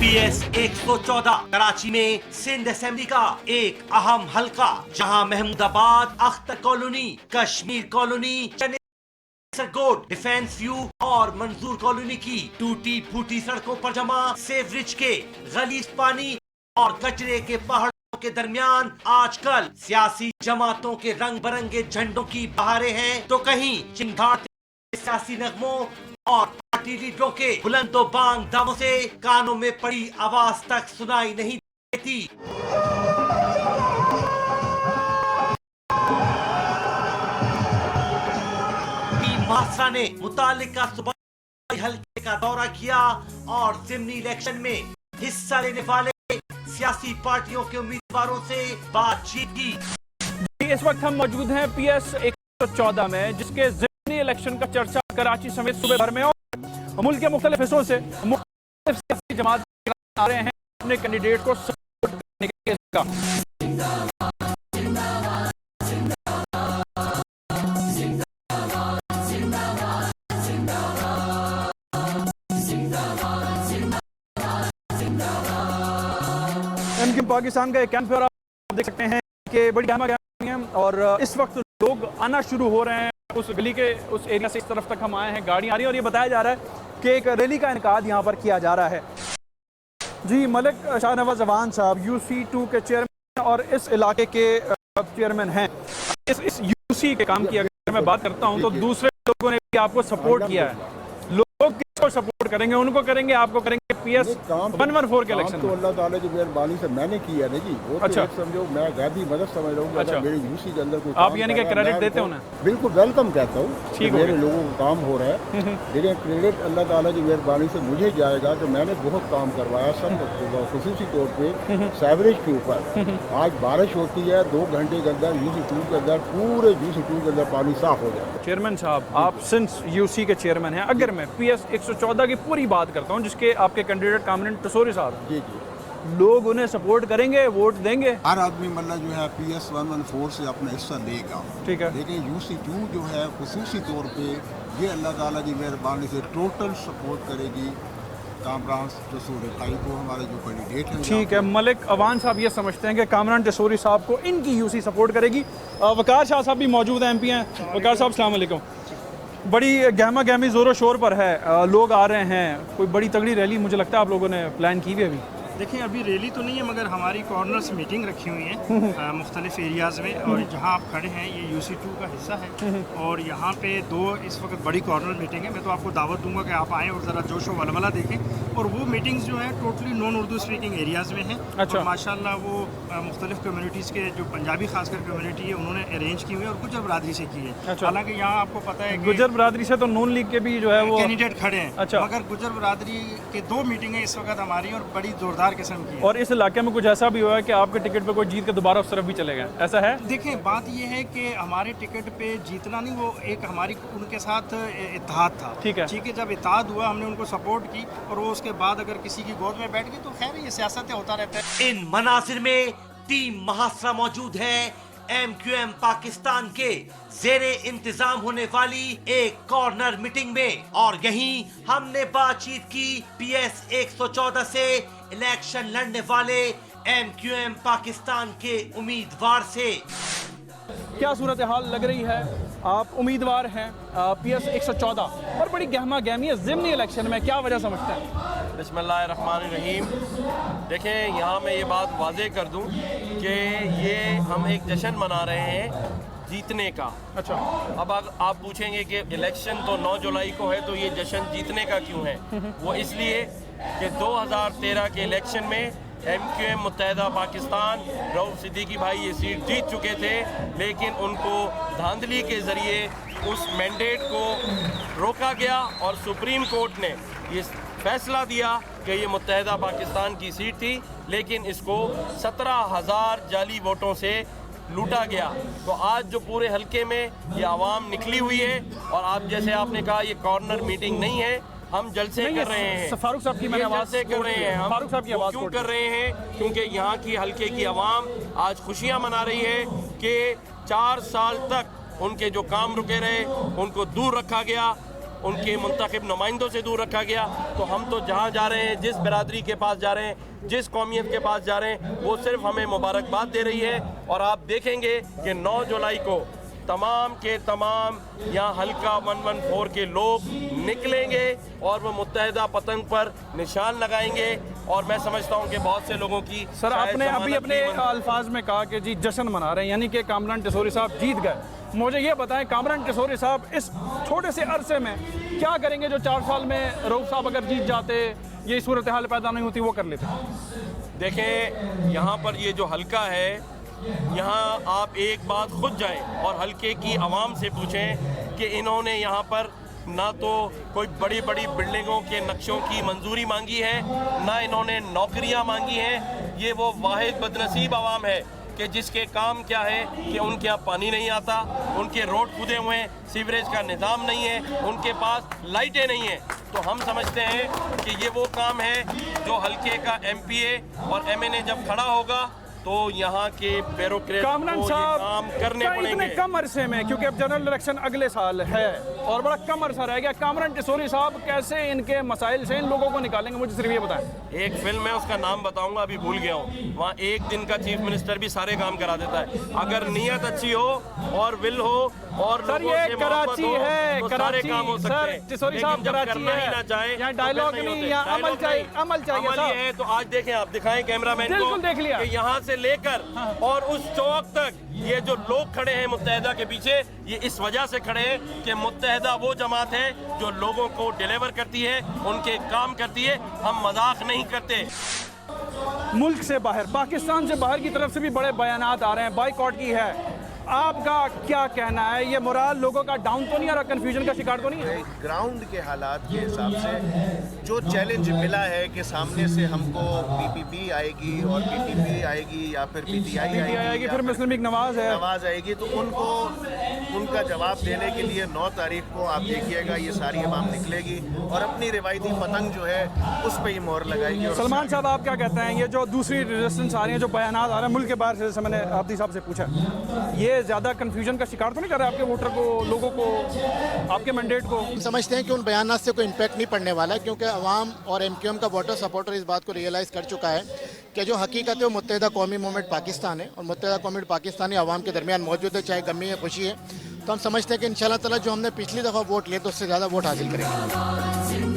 PS 114 Karachi में Sindh assembly का एक अहम हलका, जहां Mahmudabad, Akhtar colony, Kashmir colony, Sargot, defence view और मंजूर कॉलोनी की टूटी फूटी सड़कों पर जमा सेवरेज के गलीज पानी और कचरे के पहाड़ों के दरमियान आजकल सियासी जमातों के रंग बिरंगे झंडों की बहारें हैं, तो कहीं चिंगारते सियासी नगमों और पार्टी लीडरों के बुलंदो बांग दामों से कानों में पड़ी आवाज तक सुनाई नहीं देती। महासरा ने मुतालिका सूबाई हल्के का दौरा किया और जिमनी इलेक्शन में हिस्सा लेने वाले सियासी पार्टियों के उम्मीदवारों से बातचीत की। इस वक्त हम मौजूद हैं PS 114 में, जिसके जिमनी इलेक्शन का चर्चा कराची समेत सूबे भर में और मुल्क के मुख्तलिफ हिस्सों से मुख्तलिफ सियासी जमात आ रहे हैं अपने कैंडिडेट को सपोर्ट करने के लिए। पाकिस्तान का एक कैंप है, आप देख सकते हैं कि बड़ी गहमा गहमी है और इस वक्त लोग आना शुरू हो रहे हैं उस गली के उस एरिया से। इस तरफ तक हम आए हैं, गाड़ी आ रही है और ये बताया जा रहा है कि एक रैली का इनेकाद यहाँ पर किया जा रहा है। जी, मलिक शाहनवाज अवान साहब UC2 के चेयरमैन और इस इलाके के चेयरमैन हैं। इस UC के काम की अगर मैं बात करता हूँ तो दूसरे लोगों ने भी आपको सपोर्ट किया है। लोग किसको सपोर्ट करेंगे? उनको करेंगे, आपको करेंगे PS 114 के इलेक्शन तो अल्लाह ताला की मेहरबानी से मैंने किया ना जी। वो अच्छा, तो समझो मैं गैबी मदद समझ रहा हूँ। अच्छा, मेरी UC के अंदर कोई आप यानी कि क्रेडिट देते हो ना? बिल्कुल वेलकम कहता हूँ। ठीक, मेरे लोगों को काम हो रहा है, लेकिन क्रेडिट अल्लाह ताला की मेहरबानी से मुझे जाएगा कि मैंने बहुत काम करवाया सब खुसूसी तौर पे सेवरेज के ऊपर। आज बारिश होती है, 2 घंटे के अंदर UC2 के अंदर पूरे UC2 के अंदर पानी साफ हो जाता है। चेयरमैन साहब, आप सिंस UC के चेयरमैन हैं, अगर मैं PS 114 की पूरी बात करता हूँ जिसके आपके कैंडिडेट कामरान तसोरी साहब, जी जी, लोग उन्हें सपोर्ट करेंगे, वोट देंगे? हर आदमी मतलब जो है PS 114 से अपना हिस्सा लेगा, ठीक है, लेकिन UC2 जो है खुसूसी तौर पे ये अल्लाह ताला की मेहरबानी से टोटल सपोर्ट करेगी कामरान तसोरी भाई को, हमारे जो कैंडिडेट हैं। ठीक है, मलिक अवान साहब ये समझते हैं कि कामरान तसोरी साहब को इनकी UC सपोर्ट करेगी। वकार शाह साहब भी मौजूद हैं, MP हैं। वकार साहब अस्सलाम वालेकुम। बड़ी गहमा गहमी ज़ोरों शोर पर है, लोग आ रहे हैं, कोई बड़ी तगड़ी रैली मुझे लगता है आप लोगों ने प्लान की हुई है अभी? देखिए, अभी रैली तो नहीं है मगर हमारी कॉर्नर्स मीटिंग रखी हुई है मुख्तलिफ एरियाज़ में, और जहाँ आप खड़े हैं ये UC2 का हिस्सा है और यहाँ पे 2 इस वक्त बड़ी कॉर्नर मीटिंग है। मैं तो आपको दावत दूंगा कि आप आएँ और ज़रा जोश व वलवला देखें। और वो मीटिंग्स जो हैं totally non Urdu speaking areas में हैं। अच्छा। माशाल्लाह वो मुख्तलिफ कम्यूनिटीज़ के जो पंजाबी खासकर कम्यूनिटी है उन्होंने अरेंज की हुई है और गुजर बरादरी से की है। अच्छा। हालाँकि यहाँ आपको पता है गुजर बरादरी से तो नून लीग के भी जो है वो कैंडिडेट खड़े हैं। अच्छा। मगर गुजर बरादरी के 2 मीटिंगें इस वक्त हमारी और बड़ी ज़ोरदार किस्म की। और इस इलाके में कुछ ऐसा भी हुआ है कि आपके टिकट पे कोई जीत के दोबारा उस तरफ भी चले गए, ऐसा है? देखिए, बात यह है कि हमारे टिकट पे जीतना नहीं, वो एक हमारी उनके साथ इत्तेहाद था। ठीक है, जब इत्तेहाद हुआ हमने उनको सपोर्ट की और वो उसके बाद अगर किसी की गोद में बैठ गई तो खैर ये सियासत होता रहता है। इन मनासिर में टीम महासरा मौजूद है। MQM पाकिस्तान के जेरे इंतजाम होने वाली एक कॉर्नर मीटिंग में, और यहीं हमने बातचीत की PS 114 से इलेक्शन लड़ने वाले MQM पाकिस्तान के उम्मीदवार से। क्या सूरत हाल लग रही है? आप उम्मीदवार हैं PS 114 और बड़ी गहमा गहमी है ज़िमनी इलेक्शन में, क्या वजह समझते हैं? बिस्मिल्लाहिर्रहमानिर्रहीम। देखें, यहाँ मैं ये बात वाज़ेह कर दूँ कि ये हम एक जश्न मना रहे हैं जीतने का। अच्छा। अब आप पूछेंगे कि इलेक्शन तो 9 जुलाई को है तो ये जश्न जीतने का क्यों है? वो इसलिए कि 2013 के इलेक्शन में MQM मुत्तहिदा पाकिस्तान रऊफ सिद्दीकी भाई ये सीट जीत चुके थे, लेकिन उनको धांधली के ज़रिए उस मैंडेट को रोका गया और सुप्रीम कोर्ट ने ये फैसला दिया कि ये मुत्तहिदा पाकिस्तान की सीट थी, लेकिन इसको 17,000 जाली वोटों से लूटा गया। तो आज जो पूरे हलके में ये आवाम निकली हुई है, और आप जैसे आपने कहा ये कॉर्नर मीटिंग नहीं है, हम जलसे कर रहे हैं। फारूक साहब की मैंने आवाज़ कर रहे हैं, हम फारूक साहब की आवाज़ क्यों कर रहे हैं? क्योंकि यहाँ की हलके की आवाम आज खुशियाँ मना रही है कि 4 साल तक उनके जो काम रुके रहे उनको दूर रखा गया। उनके मुंतखब नुमाइंदों से दूर रखा गया। तो हम तो जहाँ जा रहे हैं, जिस बिरादरी के पास जा रहे हैं, जिस कौमियत के पास जा रहे हैं, वो सिर्फ हमें मुबारकबाद दे रही है। और आप देखेंगे कि 9 जुलाई को तमाम के तमाम यहाँ हल्का 114 के लोग निकलेंगे और वो मुत्तहिदा पतंग पर निशान लगाएंगे। और मैं समझता हूँ कि बहुत से लोगों की सर शायद आपने अभी जमानत अपने नहीं बन- अल्फाज में कहा कि जी जश्न मना रहे हैं, यानी कि कामरान टिसोरी साहब जीत गए। मुझे ये बताएं, कामरान टिसोरी साहब इस छोटे से अरसे में क्या करेंगे जो 4 साल में रऊफ साहब अगर जीत जाते, ये सूरत हाल पैदा नहीं होती, वो कर लेते? देखें, यहाँ पर ये जो हल्का है, यहाँ आप एक बात खुद जाएं और हल्के की आवाम से पूछें कि इन्होंने यहाँ पर ना तो कोई बड़ी बड़ी बिल्डिंगों के नक्शों की मंजूरी मांगी है, ना इन्होंने नौकरियाँ मांगी हैं। ये वो वाहिद बदनसीब आवाम है कि जिसके काम क्या है कि उनके यहाँ पानी नहीं आता, उनके रोड खुदे हुए हैं, सीवरेज का निज़ाम नहीं है, उनके पास लाइटें नहीं हैं। तो हम समझते हैं कि ये वो काम है जो हल्के का MPA और MNA जब खड़ा होगा तो यहाँ के ब्यूरोक्रेट कामरान को ये साहब काम करने क्या इतने पड़ेंगे। कम अरसे में, क्योंकि अब जनरल इलेक्शन अगले साल है और बड़ा कम अरसा रह गया, कामरान टिसोरी साहब कैसे इनके मसाइल से इन लोगों को निकालेंगे? मुझे सिर्फ ये बताएं। एक फिल्म है, उसका नाम बताऊंगा, अभी भूल गया हूँ। वहाँ एक दिन का चीफ मिनिस्टर भी सारे काम करा देता है। अगर नीयत अच्छी हो और विल हो और सर लोगों ये से मोहब्बत कराची हो, है, तो सारे कराची काम हो सकते सर हैं। टिसोरी लेकिन साहब जब कराची करना ही ना है, चाहे यहाँ तो डायलॉग फिर नहीं, होते। यहाँ अमल डायलॉग चाहिए, नहीं। अमल चाहिए अमल ये साहब। है तो आज देखें, आप दिखाएं कैमरामैन को बिल्कुल देख लिया। कि यहाँ से लेकर और उस चौक तक ये जो लोग खड़े हैं मुत्तहिदा के पीछे, ये इस वजह से खड़े हैं कि मुत्तहिदा वो जमात है जो लोगों को डिलीवर करती है, उनके काम करती है। हम मजाक नहीं करते। मुल्क से बाहर, पाकिस्तान से बाहर की तरफ से भी बड़े बयानात आ रहे हैं, बाइकआउट की है। आपका क्या कहना है? ये मोराल लोगों का डाउन तो नहीं आ रहा, कंफ्यूजन का शिकार तो नहीं है? ग्राउंड के हालात के हिसाब से जो चैलेंज मिला है कि सामने से हमको PPP आएगी और PTP आएगी या फिर PTI आएगी या फिर मुस्लिम लीग नवाज है, नवाज आएगी, तो उनको उनका जवाब देने के लिए 9 तारीख को आप देखिएगा ये सारी अवाम निकलेगी और अपनी रिवायती पतंग जो है उस पर ही मोहर लगाएगी। और सलमान साहब आप क्या कहते हैं? ये जो दूसरी रेजिस्टेंस आ रही है, जो बयानात आ रहे हैं मुल्क के बाहर से, जैसे मैंने आब्दी साहब से पूछा, ये ज़्यादा कन्फ्यूजन का शिकार तो नहीं कर रहा है आपके वोटर को, लोगों को, आपके मैंडेट को? हम समझते हैं कि उन बयानात से कोई इम्पैक्ट नहीं पड़ने वाला है, क्योंकि अवाम और MQM का वोटर सपोर्टर इस बात को रियलाइज़ कर चुका है कि जो हकीकत है वो मुत्तहिदा कौमी मूवमेंट पाकिस्तान है और मुत्तहिदा कौमी पाकिस्तानी अवाम के दरमियान मौजूद है, चाहे गमी है खुशी है। तो हम समझते हैं कि इंशाल्लाह ताला जो हमने पिछली दफ़ा वोट लिए तो उससे ज़्यादा वोट हासिल करेंगे।